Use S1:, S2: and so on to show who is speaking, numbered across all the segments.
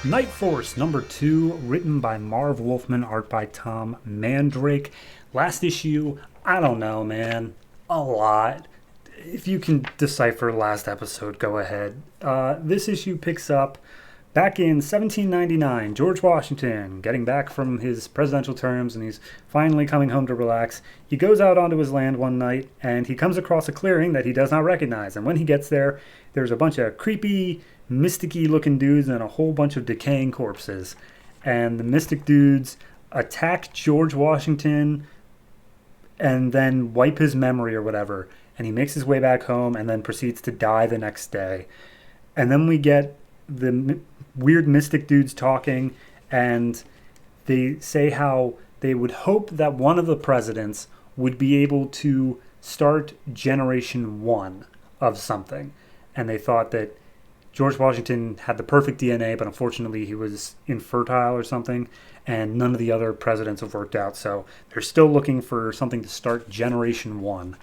S1: Night Force number 2, written by Marv Wolfman, art by Tom Mandrake. Last issue, I don't know, man. A lot. If you can decipher last episode, go ahead. This issue picks up back in 1799. George Washington, getting back from his presidential terms, and he's finally coming home to relax. He goes out onto his land one night, and he comes across a clearing that he does not recognize. And when he gets there, there's a bunch of creepy, mysticky looking dudes and a whole bunch of decaying corpses. And the mystic dudes attack George Washington and then wipe his memory or whatever. And he makes his way back home and then proceeds to die the next day. And then we get the weird mystic dudes talking, and they say how they would hope that one of the presidents would be able to start generation 1 of something. And they thought that George Washington had the perfect DNA, but unfortunately he was infertile or something, and none of the other presidents have worked out. So they're still looking for something to start generation 1.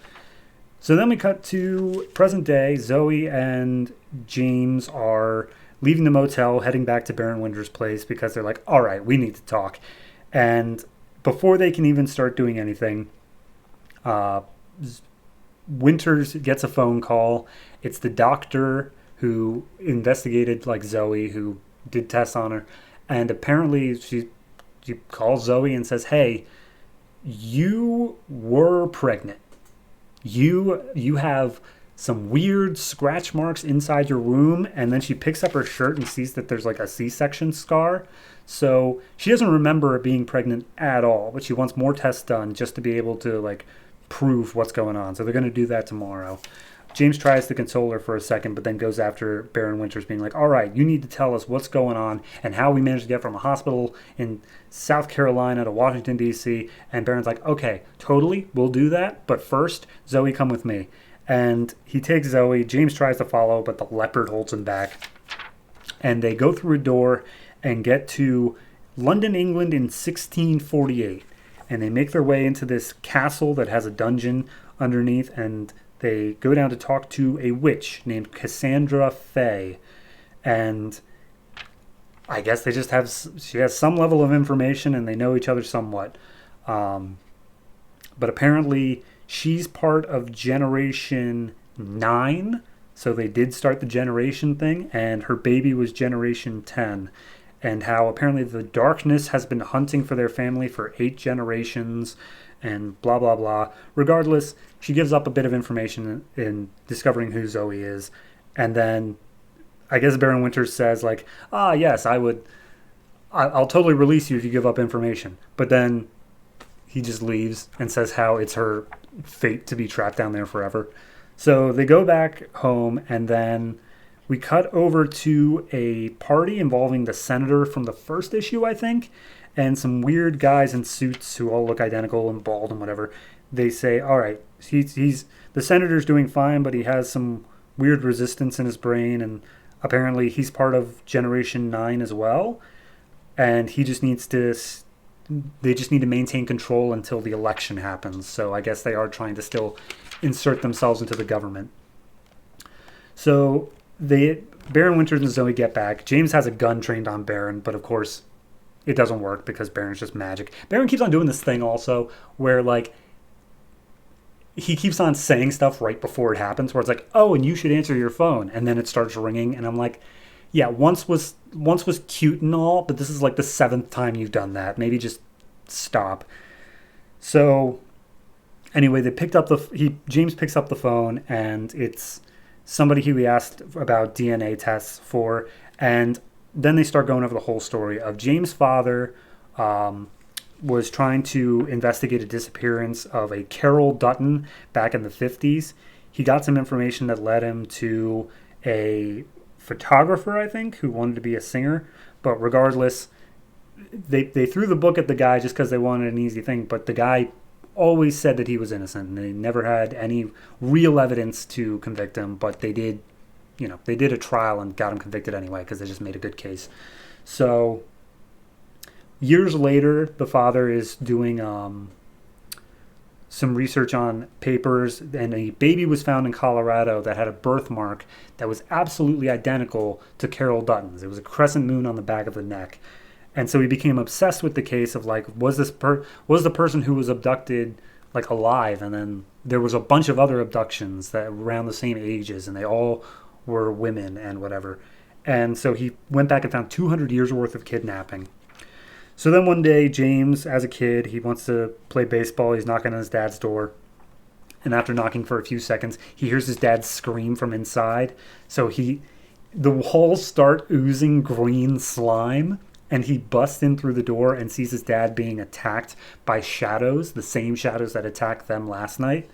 S1: So then we cut to present day. Zoe and James are leaving the motel, heading back to Baron Winter's place because they're like, all right, we need to talk. And before they can even start doing anything, Winters gets a phone call. It's the doctor who investigated like Zoe, who did tests on her. And apparently she calls Zoe and says, hey, you were pregnant. You have some weird scratch marks inside your womb. And then she picks up her shirt and sees that there's like a C-section scar. So she doesn't remember being pregnant at all, but she wants more tests done just to be able to like prove what's going on. So they're going to do that tomorrow. James tries to console her for a second, but then goes after Baron Winters, being like, all right, you need to tell us what's going on and how we managed to get from a hospital in South Carolina to Washington, D.C. And Baron's like, okay, totally, we'll do that. But first, Zoe, come with me. And he takes Zoe. James tries to follow, but the leopard holds him back. And they go through a door and get to London, England in 1648. And they make their way into this castle that has a dungeon underneath, and they go down to talk to a witch named Cassandra Fay. And I guess they just she has some level of information and they know each other somewhat. But apparently she's part of Generation 9. So they did start the generation thing, and her baby was Generation 10. And how apparently the darkness has been hunting for their family for 8 generations, and blah, blah, blah. Regardless, she gives up a bit of information in discovering who Zoe is. And then I guess Baron Winters says, like, yes, I'll totally release you if you give up information. But then he just leaves and says how it's her fate to be trapped down there forever. So they go back home, and then we cut over to a party involving the senator from the first issue, I think, and some weird guys in suits who all look identical and bald and whatever. They say, all right, he's the senator's doing fine, but he has some weird resistance in his brain, and apparently he's part of Generation 9 as well, and they just need to maintain control until the election happens. So I guess they are trying to still insert themselves into the government. So Baron Winters and Zoe get back. James has a gun trained on Baron, but of course it doesn't work because Baron's just magic. Baron keeps on doing this thing also where like he keeps on saying stuff right before it happens, where it's like, oh, and you should answer your phone, and then it starts ringing, and I'm like, yeah, once was cute and all, but this is like the 7th time you've done that. Maybe just stop. So anyway, James picks up the phone, and it's somebody who he asked about DNA tests for, and then they start going over the whole story of James' father was trying to investigate a disappearance of a Carol Dutton back in the 50s. He got some information that led him to a photographer, I think, who wanted to be a singer. But regardless, they threw the book at the guy just because they wanted an easy thing. But the guy always said that he was innocent, and they never had any real evidence to convict him. But they did a trial and got him convicted anyway because they just made a good case. So years later, the father is doing some research on papers, and a baby was found in Colorado that had a birthmark that was absolutely identical to Carol Dutton's. It was a crescent moon on the back of the neck. And so he became obsessed with the case of like, was the person who was abducted like alive? And then there was a bunch of other abductions that were around the same ages, and they all were women and whatever. And so he went back and found 200 years worth of kidnapping. So then one day, James, as a kid, he wants to play baseball. He's knocking on his dad's door. And after knocking for a few seconds, he hears his dad scream from inside. So the walls start oozing green slime. And he busts in through the door and sees his dad being attacked by shadows, the same shadows that attacked them last night.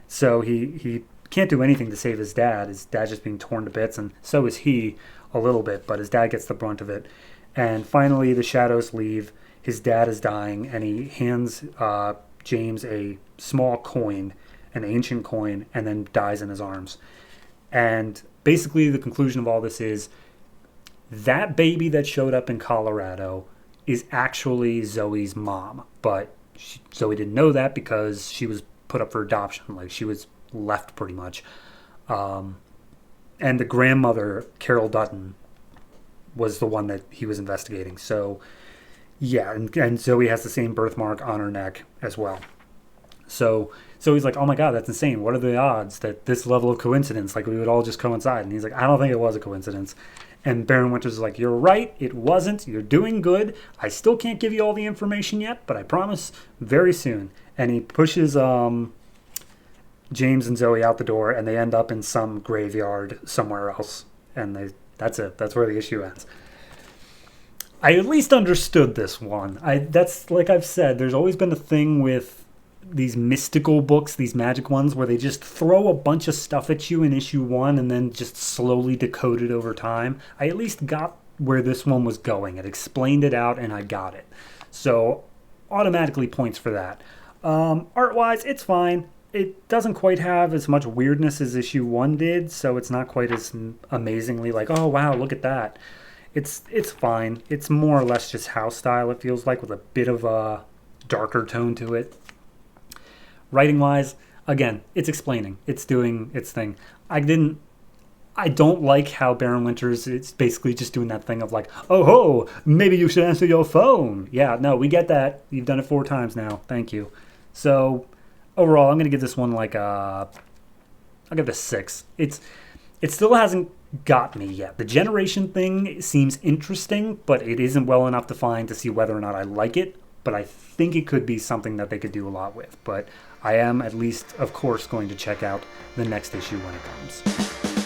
S1: So he can't do anything to save his dad. His dad's just being torn to bits, and so is he a little bit, but his dad gets the brunt of it. And finally, the shadows leave. His dad is dying, and he hands James a small coin, an ancient coin, and then dies in his arms. And basically, the conclusion of all this is that baby that showed up in Colorado is actually Zoe's mom. But Zoe didn't know that because she was put up for adoption. Like, she was left pretty much. And the grandmother, Carol Dutton, was the one that he was investigating. So, yeah, and Zoe has the same birthmark on her neck as well. So he's like, oh my God, that's insane. What are the odds that this level of coincidence, like we would all just coincide? And he's like, I don't think it was a coincidence. And Baron Winters is like, you're right, it wasn't. You're doing good. I still can't give you all the information yet, but I promise very soon. And he pushes James and Zoe out the door, and they end up in some graveyard somewhere else. And that's it. That's where the issue ends. I at least understood this one. That's like I've said, there's always been a thing with these mystical books, these magic ones, where they just throw a bunch of stuff at you in issue one and then just slowly decode it over time. I at least got where this one was going. It explained it out, and I got it. So automatically points for that. Art-wise, it's fine. It doesn't quite have as much weirdness as issue one did, so it's not quite as amazingly like, oh wow, look at that. It's fine. It's more or less just house style, it feels like, with a bit of a darker tone to it. Writing wise, again, it's explaining. It's doing its thing. I don't like how Baron Winters is basically just doing that thing of like, oh ho, maybe you should answer your phone. Yeah, no, we get that. You've done it 4 times now. Thank you. So overall, I'm gonna give this one like I'll give it a 6. It still hasn't got me yet. The generation thing seems interesting, but it isn't well enough defined to see whether or not I like it. But I think it could be something that they could do a lot with. But I am at least, of course, going to check out the next issue when it comes.